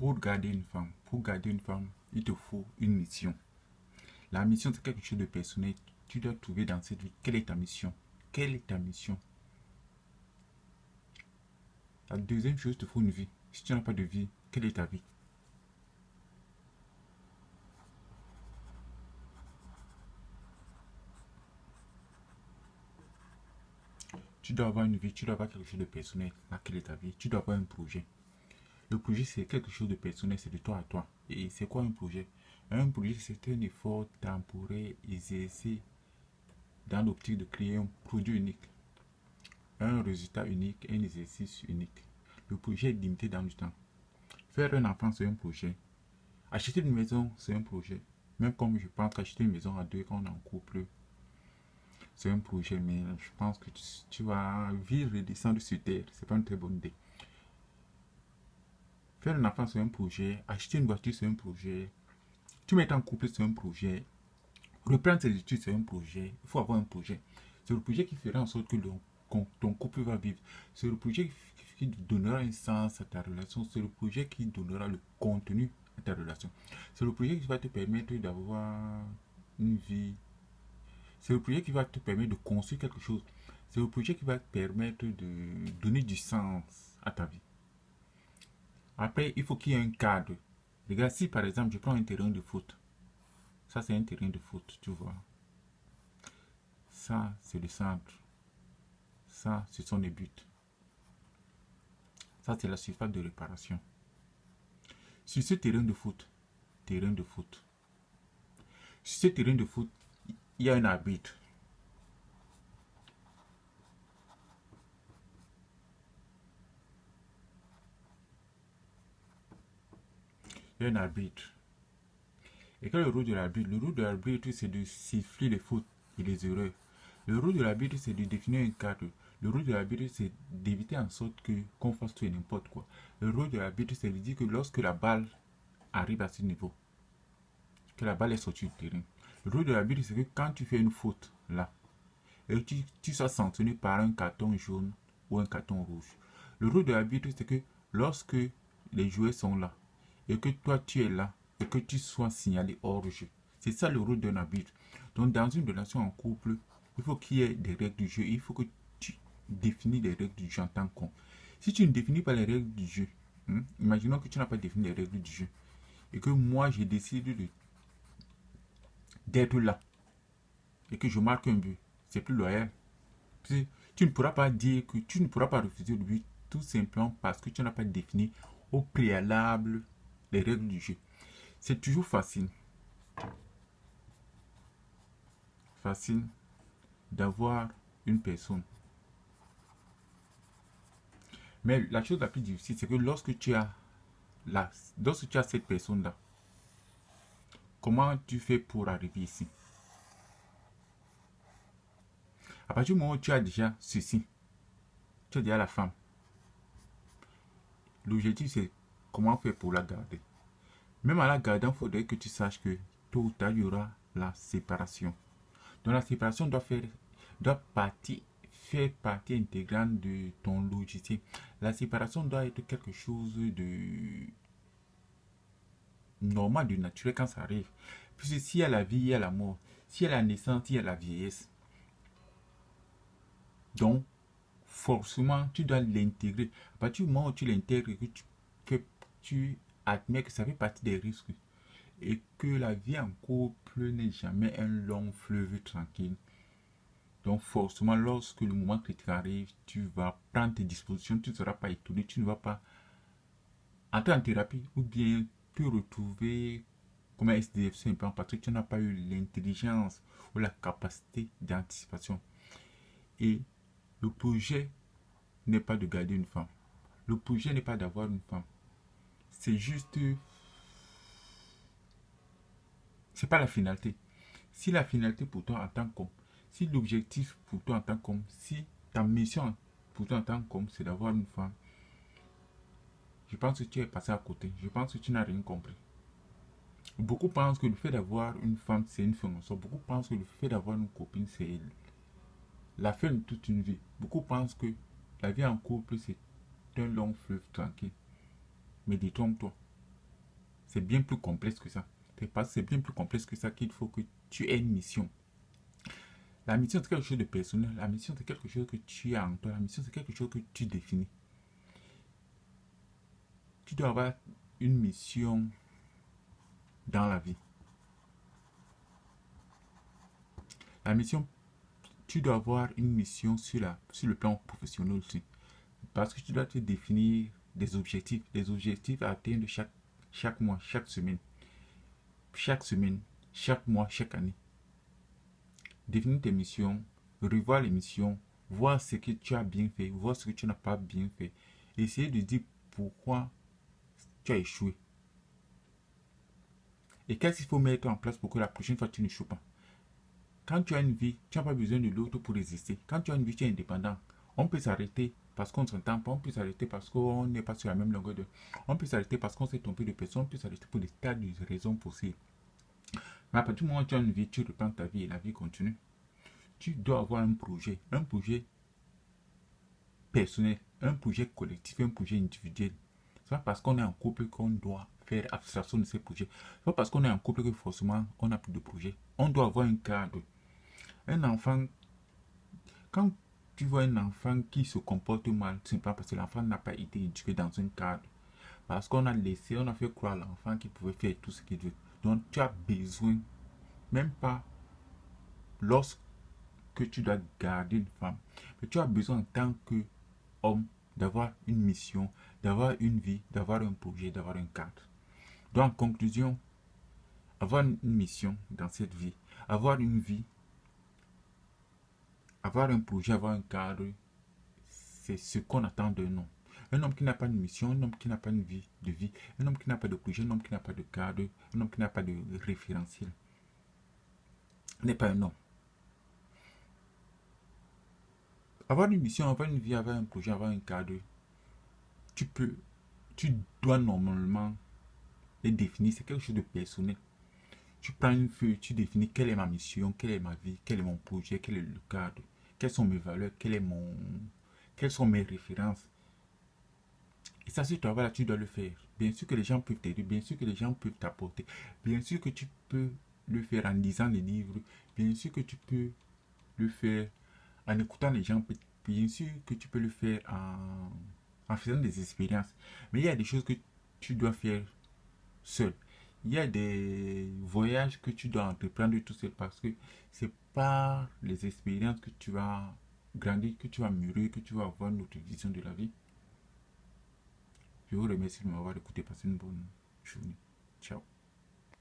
Pour garder une femme, il te faut une mission. La mission, c'est quelque chose de personnel. Tu dois trouver dans cette vie quelle est ta mission. Quelle est ta mission? La deuxième chose, il te faut une vie. Si tu n'as pas de vie, quelle est ta vie? Tu dois avoir une vie, tu dois avoir quelque chose de personnel. Là, quelle est ta vie? Tu dois avoir un projet. Le projet, c'est quelque chose de personnel, c'est de toi à toi. Et c'est quoi un projet? Un projet, c'est un effort temporaire exercé dans l'optique de créer un produit unique, un résultat unique, un exercice unique. Le projet est limité dans le temps. Faire un enfant, c'est un projet. Acheter une maison, c'est un projet. Même comme je pense qu'acheter une maison à deux quand on est en couple, c'est un projet, mais je pense que tu vas vivre et descendre sur terre. C'est pas une très bonne idée. Faire un enfant, c'est un projet. Acheter une voiture, c'est un projet. Tu mets en couple, c'est un projet. Reprendre ses études, c'est un projet. Il faut avoir un projet. C'est le projet qui fera en sorte que ton couple va vivre. C'est le projet qui donnera un sens à ta relation. C'est le projet qui donnera le contenu à ta relation. C'est le projet qui va te permettre d'avoir une vie. C'est le projet qui va te permettre de construire quelque chose. C'est le projet qui va te permettre de donner du sens à ta vie. Après, il faut qu'il y ait un cadre. Regarde, si par exemple, je prends un terrain de foot. Ça, c'est un terrain de foot, tu vois. Ça, c'est le centre. Ça, ce sont les buts. Ça, c'est la surface de réparation. Sur ce terrain de foot, sur ce terrain de foot, il y a un arbitre. Il y a un arbitre. Et quel est le rôle de l'arbitre? Le rôle de l'arbitre, c'est de siffler les fautes et les erreurs. Le rôle de l'arbitre, c'est de définir un cadre. Le rôle de l'arbitre, c'est d'éviter en sorte qu'on fasse tout et n'importe quoi. Le rôle de l'arbitre, c'est de dire que lorsque la balle arrive à ce niveau, que la balle est sortie du terrain, le rôle de l'arbitre, c'est que quand tu fais une faute là, et que tu sois sanctionné par un carton jaune ou un carton rouge. Le rôle de l'arbitre, c'est que lorsque les joueurs sont là, et que toi tu es là, et que tu sois signalé hors jeu. C'est ça le rôle d'un arbitre. Donc dans une relation en couple, il faut qu'il y ait des règles du jeu. Il faut que tu définis les règles du jeu en tant qu'homme. Si tu ne définis pas les règles du jeu, imaginons que tu n'as pas défini les règles du jeu, et que moi j'ai décidé d'être là, et que je marque un but, c'est plus loyal. Tu ne pourras pas dire que tu ne pourras pas refuser le but tout simplement parce que tu n'as pas défini au préalable les règles du jeu. C'est toujours facile d'avoir une personne. Mais la chose la plus difficile, c'est que lorsque tu as cette personne-là, comment tu fais pour arriver ici? À partir du moment où tu as déjà ceci, tu as déjà la femme. L'objectif, c'est comment faire pour la garder. Même en la gardant, il faudrait que tu saches que tôt ou tard, il y aura la séparation. Donc la séparation doit faire partie intégrante de ton logiciel. La séparation doit être quelque chose de normal, de naturel quand ça arrive. Puisque s'il y a la vie, il y a la mort. S'il y a la naissance, il y a la vieillesse. Donc, forcément, tu dois l'intégrer. À partir du moment où tu l'intègres, que tu admets que ça fait partie des risques et que la vie en couple n'est jamais un long fleuve tranquille. Donc forcément, lorsque le moment critique arrive, tu vas prendre tes dispositions, tu ne seras pas étonné, tu ne vas pas entrer en thérapie ou bien te retrouver comme un SDF simplement parce que tu n'as pas eu l'intelligence ou la capacité d'anticipation. Et le projet n'est pas de garder une femme. Le projet n'est pas d'avoir une femme. C'est juste... C'est pas la finalité. Si la finalité pour toi en tant qu'homme, si l'objectif pour toi en tant qu'homme, si ta mission pour toi en tant qu'homme, c'est d'avoir une femme, je pense que tu es passé à côté. Je pense que tu n'as rien compris. Beaucoup pensent que le fait d'avoir une femme, c'est une fin en soi. Beaucoup pensent que le fait d'avoir une copine, c'est la fin de toute une vie. Beaucoup pensent que la vie en couple, c'est un long fleuve tranquille. Mais détrompe-toi. c'est bien plus complexe que ça. C'est parce que c'est bien plus complexe que ça qu'il faut que tu aies une mission. La mission, c'est quelque chose de personnel. La mission, c'est quelque chose que tu as en toi. La mission, c'est quelque chose que tu définis. Tu dois avoir une mission dans la vie. La mission, tu dois avoir une mission sur le plan professionnel aussi. Parce que tu dois te définir des objectifs à atteindre chaque mois, chaque semaine, chaque mois, chaque année. Définir tes missions, revoir les missions, voir ce que tu as bien fait, voir ce que tu n'as pas bien fait. Essayer de dire pourquoi tu as échoué. Et qu'est-ce qu'il faut mettre en place pour que la prochaine fois tu n'échoues pas. Quand tu as une vie, tu n'as pas besoin de l'autre pour résister. Quand tu as une vie, tu es indépendant. On peut s'arrêter parce qu'on ne s'entend pas. On peut s'arrêter parce qu'on n'est pas sur la même longueur de... On peut s'arrêter parce qu'on s'est trompé de personne. On peut s'arrêter pour des tas de raisons possibles. Mais à partir du moment où tu as une vie, tu reprends ta vie et la vie continue. Tu dois avoir un projet personnel, un projet collectif, un projet individuel. C'est pas parce qu'on est en couple qu'on doit faire abstraction de ces projets. C'est pas parce qu'on est en couple que forcément on n'a plus de projet. On doit avoir un cadre. Un enfant, quand tu vois un enfant qui se comporte mal, c'est pas parce que l'enfant n'a pas été éduqué dans un cadre. Parce qu'on a laissé, on a fait croire à l'enfant qu'il pouvait faire tout ce qu'il veut. Donc tu as besoin, même pas lorsque tu dois garder une femme, mais tu as besoin en tant qu'homme d'avoir une mission, d'avoir une vie, d'avoir un projet, d'avoir un cadre. Donc en conclusion, avoir une mission dans cette vie, avoir une vie, avoir un projet, avoir un cadre, c'est ce qu'on attend d'un homme. Un homme qui n'a pas de mission, un homme qui n'a pas une vie, un homme qui n'a pas de projet, un homme qui n'a pas de cadre, un homme qui n'a pas de référentiel, n'est pas un homme. Avoir une mission, avoir une vie, avoir un projet, avoir un cadre, tu dois normalement les définir. C'est quelque chose de personnel. Tu prends une feuille, tu définis quelle est ma mission, quelle est ma vie, quel est mon projet, quel est le cadre, quelles sont mes valeurs, quelles sont mes références. Et ça, ce travail-là, tu dois le faire. Bien sûr que les gens peuvent t'aider, bien sûr que les gens peuvent t'apporter, bien sûr que tu peux le faire en lisant des livres, bien sûr que tu peux le faire en écoutant les gens, bien sûr que tu peux le faire en faisant des expériences. Mais il y a des choses que tu dois faire seul. Il y a des voyages que tu dois entreprendre tout seul parce que c'est par les expériences que tu vas grandir, que tu vas mûrir, que tu vas avoir une autre vision de la vie. Je vous remercie de m'avoir écouté. Passez une bonne journée.